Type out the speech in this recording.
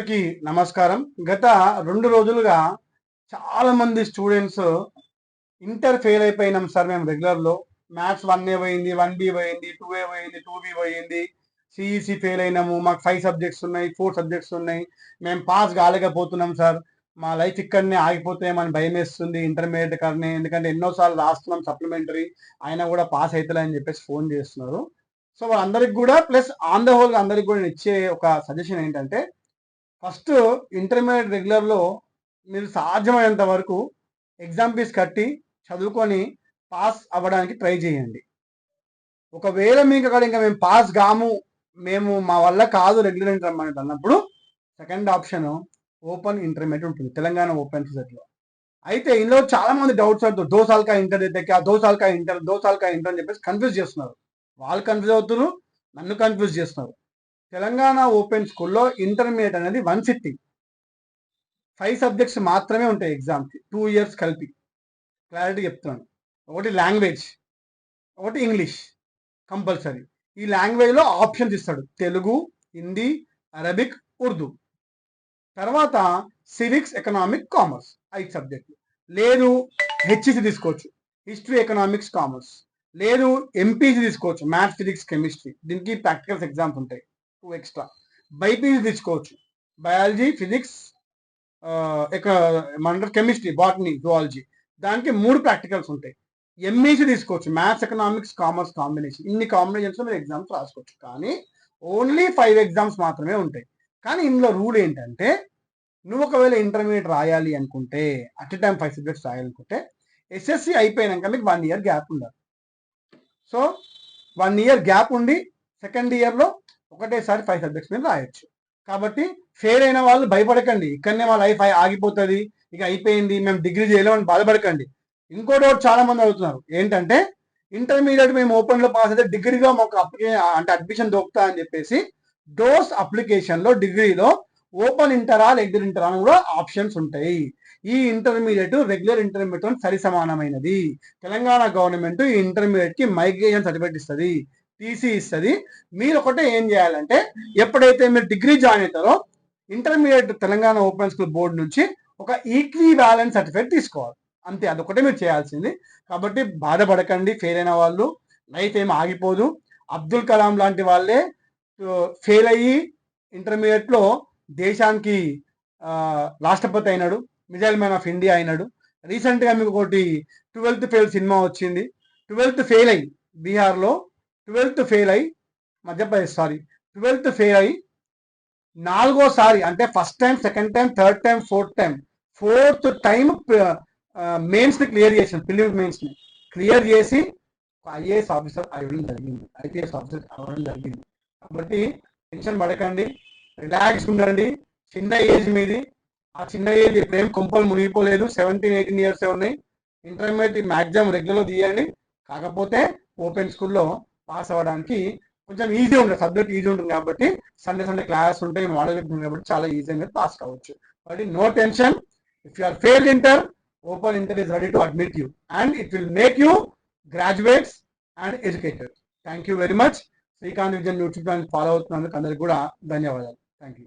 అందరికీ నమస్కారం. గత 2 రోజులుగా చాలా మంది స్టూడెంట్స్ ఇంటర్ ఫెయిల్ అయిపోయినాం సార్ మేము రెగ్యులర్‌లో. మ్యాథ్స్ 1ఏ పోయింది, 1బి పోయింది, 2ఏ పోయింది, 2బి పోయింది. సీఈసీ ఫెయిల్ అయినాము. మాకు 5 సబ్జెక్ట్స్ ఉన్నాయి, 4 సబ్జెక్ట్స్ ఉన్నాయి. మేము పాస్ కాలేకపోతున్నాం సార్. మా లైఫ్ ఇక్కడనే ఆగిపోతేమో అని భయమేస్తుంది ఇంటర్మీడియేట్ కానీ. ఎందుకంటే ఎన్నో సార్లు రాస్తున్నాం సప్లిమెంటరీ. అయినా కూడా పాస్ అయితలే అని చెప్పేసి ఫోన్ చేస్తున్నారు. సో వాళ్ళందరికి కూడా ప్లస్ ఆన్ ద హోల్ అందరికి కూడా నేను ఇచ్చే ఒక సజెషన్ ఏంటంటే ఫస్ట్ ఇంటర్మీడియట్ రెగ్యులర్‌లో మీరు సాధ్యమైనంత వరకు ఎగ్జామ్ ఫీస్ కట్టి చదువుకొని పాస్ అవ్వడానికి ట్రై చేయండి. ఒకవేళ మీకు అక్కడ ఇంకా మేము పాస్ గాము, మేము మా వల్ల కాదు రెగ్యులర్ ఇంటర్ అన్నప్పుడు సెకండ్ ఆప్షన్ ఓపెన్ ఇంటర్మీడియేట్ ఉంటుంది. తెలంగాణ ఓపెన్ సొసైటీలో. అయితే ఇందులో చాలా మంది డౌట్స్ అడుగుతారు. 2 साल का इंटर देते क्या? 2 साल का इंटर, 2 साल का इंटर అని చెప్పేసి కన్‌ఫ్యూజ్ చేస్తున్నారు. వాళ్ళు కన్‌ఫ్యూజ్ అవుతుర్రు. నన్ను కన్‌ఫ్యూజ్ చేస్తున్నారు. తెలంగాణ ఓపెన్ స్కూల్‌లో ఇంటర్మీడియేట్ అనేది 1 సిట్టింగ్. 5 సబ్జెక్ట్స్ మాత్రమే ఉంటాయి ఎగ్జామ్‌కి. 2 ఇయర్స్ కలిపి. క్లారిటీ చెప్తున్నాను. ఒకటి లాంగ్వేజ్, ఒకటి ఇంగ్లీష్ కంపల్సరీ. ఈ లాంగ్వేజ్‌లో ఆప్షన్స్ ఇస్తాడు. తెలుగు, హిందీ, అరబిక్, ఉర్దూ. తర్వాత సివిక్స్, ఎకనామిక్, కామర్స్ 5 సబ్జెక్టులు. లేదు హెచ్ఈసీ తీసుకోవచ్చు. History, economics, commerce. లేదు ఎంపీసీ తీసుకోవచ్చు. Maths, physics, chemistry. దీనికి ప్రాక్టికల్స్ ఎగ్జామ్స్ ఉంటాయి 2 ఎక్స్ట్రా. బైపీసీ తీసుకోవచ్చు. బయాలజీ, ఫిజిక్స్, ఏమంటారు కెమిస్ట్రీ, బాటనీ, జువాలజీ. దానికి 3 ప్రాక్టికల్స్ ఉంటాయి. ఎంఈసీ తీసుకోవచ్చు. Maths, economics, commerce combination. ఇన్ని కాంబినేషన్స్‌లో మీరు ఎగ్జామ్స్ రాసుకోవచ్చు. కానీ ఓన్లీ 5 ఎగ్జామ్స్ మాత్రమే ఉంటాయి. కానీ ఇందులో రూల్ ఏంటంటే నువ్వు ఒకవేళ ఇంటర్మీడియట్ రాయాలి అనుకుంటే అట్ ఎ టైమ్ 5 సబ్జెక్ట్స్ రాయాలనుకుంటే ఎస్ఎస్సి అయిపోయినాక మీకు 1 ఇయర్ గ్యాప్ ఉండాలి. సో 1 ఇయర్ గ్యాప్ ఉండి సెకండ్ ఇయర్‌లో ఒకటేసారి 5 సబ్జెక్ట్స్ మీద రాయొచ్చు. కాబట్టి ఫెయిల్ అయిన వాళ్ళు భయపడకండి. ఇక్కడనే మా లైఫ్ ఆగిపోతుంది, ఇక అయిపోయింది, మేము డిగ్రీ చేయలేమని బాధపడకండి. ఇంకో డౌట్ చాలా మంది అడుగుతున్నారు. ఏంటంటే ఇంటర్మీడియట్ మేము ఓపెన్‌లో పాస్ అయితే డిగ్రీలో మాకు అంటే అడ్మిషన్ దొరుకుతా అని చెప్పేసి డోస్ అప్లికేషన్‌లో డిగ్రీలో ఓపెన్ ఇంటరా, రెగ్యులర్ ఇంటరా అని కూడా ఆప్షన్స్ ఉంటాయి. ఈ ఇంటర్మీడియట్ రెగ్యులర్ ఇంటర్మీడియట్ సరి సమానమైనది. తెలంగాణ గవర్నమెంట్ ఈ ఇంటర్మీడియట్ కి మైగ్రేషన్ సర్టిఫికేట్ ఇస్తుంది, టీసీ ఇస్తుంది. మీరు ఒకటే ఏం చేయాలంటే ఎప్పుడైతే మీరు డిగ్రీ జాయిన్ అవుతారో intermediate Telangana open school board నుంచి ఒక ఈక్వివాలెంట్ సర్టిఫికేట్ తీసుకోవాలి. అంతే, అదొకటే మీరు చేయాల్సింది. కాబట్టి బాధపడకండి. ఫెయిల్ అయిన వాళ్ళు లైఫ్ ఏం ఆగిపోదు. అబ్దుల్ కలాం లాంటి వాళ్ళే ఫెయిల్ అయ్యి ఇంటర్మీడియట్లో దేశానికి రాష్ట్రపతి అయినాడు, మిజైల్ మ్యాన్ ఆఫ్ ఇండియా అయినాడు. రీసెంట్గా మీకు ఒకటి 12th ఫెయిల్ సినిమా వచ్చింది. 12th ఫెయిల్ అయ్యి బీహార్లో 12th ఫెయిల్ అయ్యి మధ్యప్రదేశ్ 12th ఫెయిల్ అయ్యి 4వసారి అంటే first time, second time, third time, fourth time mains ని క్లియర్ చేసిన ప్రిలిమ్స్ మెయిన్స్ ని క్లియర్ చేసి ఐఏఎస్ ఆఫీసర్ అవ్వడం జరిగింది, ఐపీఎస్ ఆఫీసర్ అవ్వడం జరిగింది. కాబట్టి టెన్షన్ పడకండి, రిలాక్స్ ఉండండి. చిన్న ఏజ్ మీది. ఆ చిన్న ఏజ్ ఇప్పుడేం కొంపలు మునిగిపోలేదు. 17-18 ఇయర్స్ ఉన్నాయి. ఇంటర్మీడియట్ మ్యాక్సిమం రెగ్యులర్ తీయండి. కాకపోతే ఓపెన్ స్కూల్లో పాస్ అవ్వడానికి కొంచెం ఈజీ ఉంటుంది, సబ్జెక్ట్ ఈజీ ఉంటుంది కాబట్టి సండే క్లాస్ ఉంటాయి, మోడల్ ఉంటుంది కాబట్టి చాలా ఈజీగా పాస్ కావచ్చు. కాబట్టి no tension. If you are failed inter, open inter is ready to admit you and it will make you graduates and educated. Thank you very much. Srikanth vision YouTube channel follow అవుతున్నందుకు అందరికి కూడా ధన్యవాదాలు. Thank you.